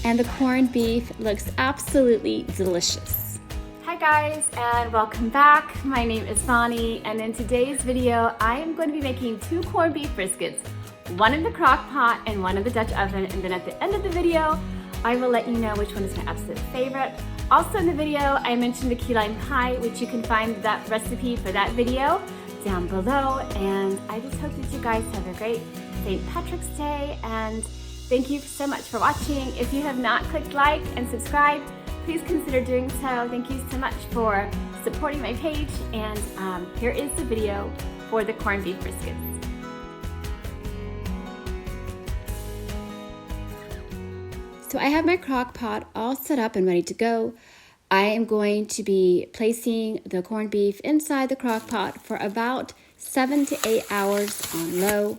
and the corned beef looks absolutely delicious. Hi guys, and welcome back. My name is Bonnie, and in today's video, I am going to be making 2 corned beef briskets, one in the crock pot and one in the Dutch oven, and then at the end of the video, I will let you know which one is my absolute favorite. Also in the video, I mentioned the key lime pie, which you can find that recipe for that video down below, and I just hope that you guys have a great St. Patrick's Day, and thank you so much for watching. If you have not clicked like and subscribe, please consider doing so. Thank you so much for supporting my page, and here is the video for the corned beef briskets. So I have my crock pot all set up and ready to go. I am going to be placing the corned beef inside the crock pot for about 7 to 8 hours on low.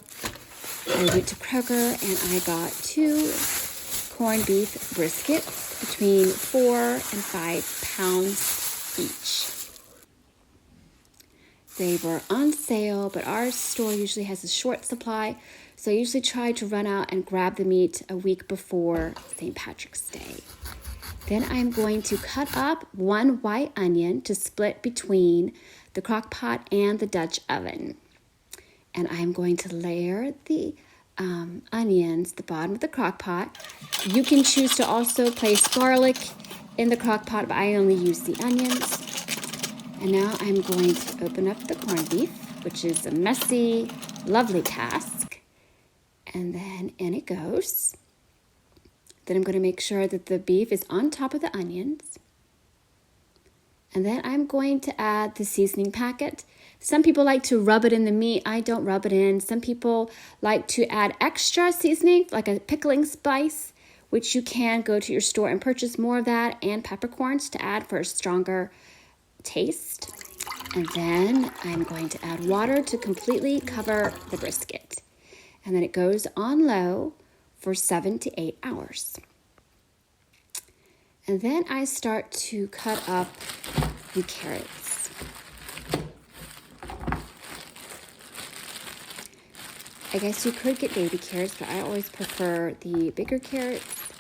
I went to Kroger and I got 2 corned beef briskets between 4 and 5 pounds each. They were on sale, but our store usually has a short supply, so I usually try to run out and grab the meat a week before St. Patrick's Day. Then I'm going to cut up 1 white onion to split between the crock pot and the Dutch oven. And I'm going to layer the onions at the bottom of the crock pot. You can choose to also place garlic in the crock pot, but I only use the onions. And now I'm going to open up the corned beef, which is a messy, lovely task. And then in it goes. Then I'm going to make sure that the beef is on top of the onions. And then I'm going to add the seasoning packet. Some people like to rub it in the meat. I don't rub it in. Some people like to add extra seasoning, like a pickling spice, which you can go to your store and purchase more of that, and peppercorns to add for a stronger taste. And then I'm going to add water to completely cover the brisket. And then it goes on low for 7 to 8 hours. And then I start to cut up the carrots. I guess you could get baby carrots, but I always prefer the bigger carrots.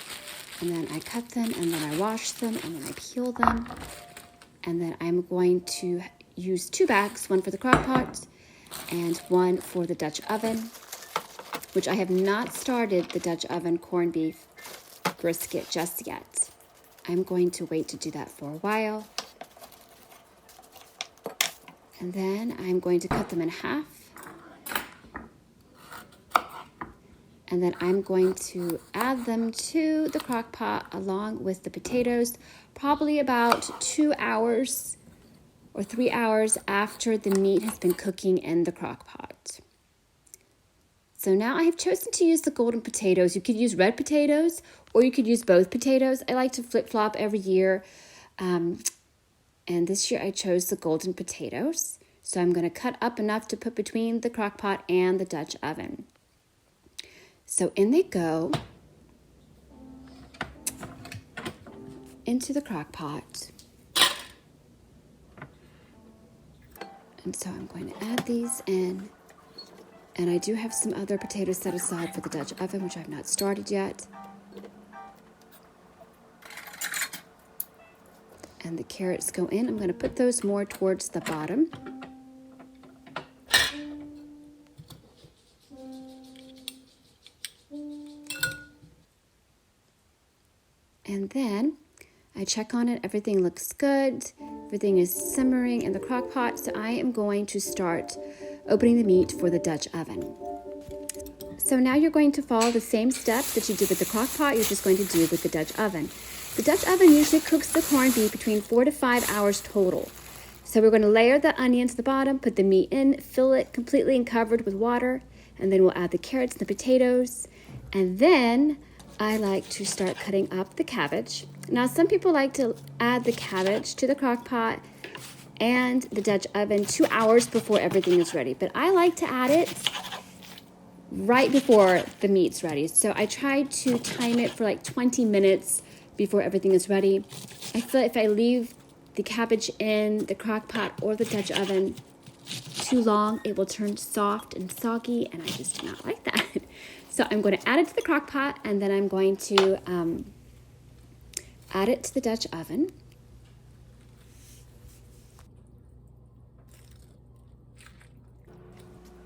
And then I cut them, and then I wash them, and then I peel them. And then I'm going to use 2 bags, one for the crock pot and one for the Dutch oven, which I have not started the Dutch oven corned beef brisket just yet. I'm going to wait to do that for a while. And then I'm going to cut them in half. And then I'm going to add them to the crock pot along with the potatoes, probably about 2 hours or 3 hours after the meat has been cooking in the crock pot. So now I have chosen to use the golden potatoes. You could use red potatoes or you could use both potatoes. I like to flip-flop every year. And this year I chose the golden potatoes. So I'm going to cut up enough to put between the crock pot and the Dutch oven. So in they go into the crock pot. And so I'm going to add these in. And I do have some other potatoes set aside for the Dutch oven, which I've not started yet. And the carrots go in. I'm going to put those more towards the bottom. And then I check on it. Everything looks good. Everything is simmering in the crock pot. So I am going to start opening the meat for the Dutch oven. So now you're going to follow the same steps that you did with the crock pot. You're just going to do with the Dutch oven. The Dutch oven usually cooks the corned beef between 4 to 5 hours total. So we're going to layer the onions at the bottom, put the meat in, fill it completely and covered with water, and then we'll add the carrots and the potatoes. And then I like to start cutting up the cabbage. Now some people like to add the cabbage to the crock pot and the Dutch oven 2 hours before everything is ready. But I like to add it right before the meat's ready. So I try to time it for like 20 minutes before everything is ready. I feel if I leave the cabbage in the crock pot or the Dutch oven too long, it will turn soft and soggy, and I just do not like that. So I'm going to add it to the crock pot, and then I'm going to add it to the Dutch oven.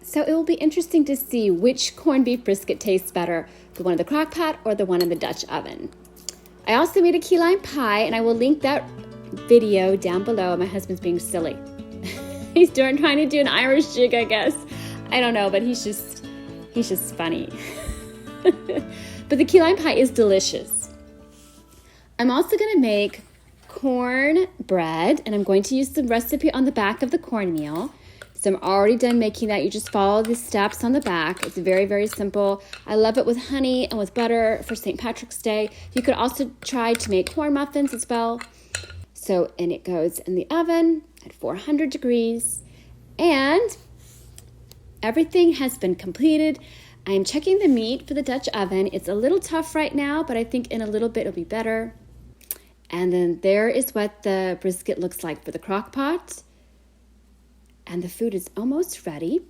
So it will be interesting to see which corned beef brisket tastes better, the one in the crock pot or the one in the Dutch oven. I also made a key lime pie, and I will link that video down below. My husband's being silly. He's trying to do an Irish jig, I guess. I don't know, but he's just funny. But the key lime pie is delicious. I'm also going to make corn bread, and I'm going to use the recipe on the back of the cornmeal. So I'm already done making that. You just follow the steps on the back. It's very, very simple. I love it with honey and with butter for St. Patrick's Day. You could also try to make corn muffins as well. And it goes in the oven at 400 degrees. And everything has been completed. I'm checking the meat for the Dutch oven. It's a little tough right now, but I think in a little bit it'll be better. And then there is what the brisket looks like for the crock pot. And the food is almost ready.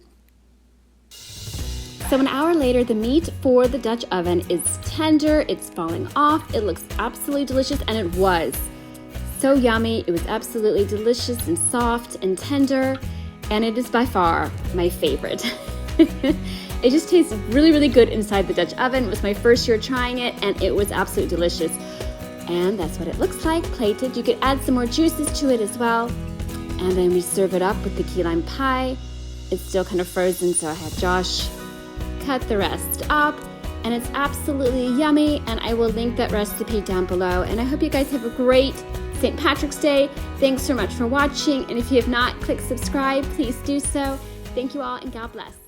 So an hour later, the meat for the Dutch oven is tender. It's falling off. It looks absolutely delicious, and it was so yummy. It was absolutely delicious and soft and tender, and it is by far my favorite. It just tastes really, really good inside the Dutch oven. It was my first year trying it, and it was absolutely delicious. And that's what it looks like, plated. You could add some more juices to it as well. And then we serve it up with the key lime pie. It's still kind of frozen, so I had Josh cut the rest up. And it's absolutely yummy, and I will link that recipe down below. And I hope you guys have a great St. Patrick's Day. Thanks so much for watching. And if you have not clicked subscribe, please do so. Thank you all, and God bless.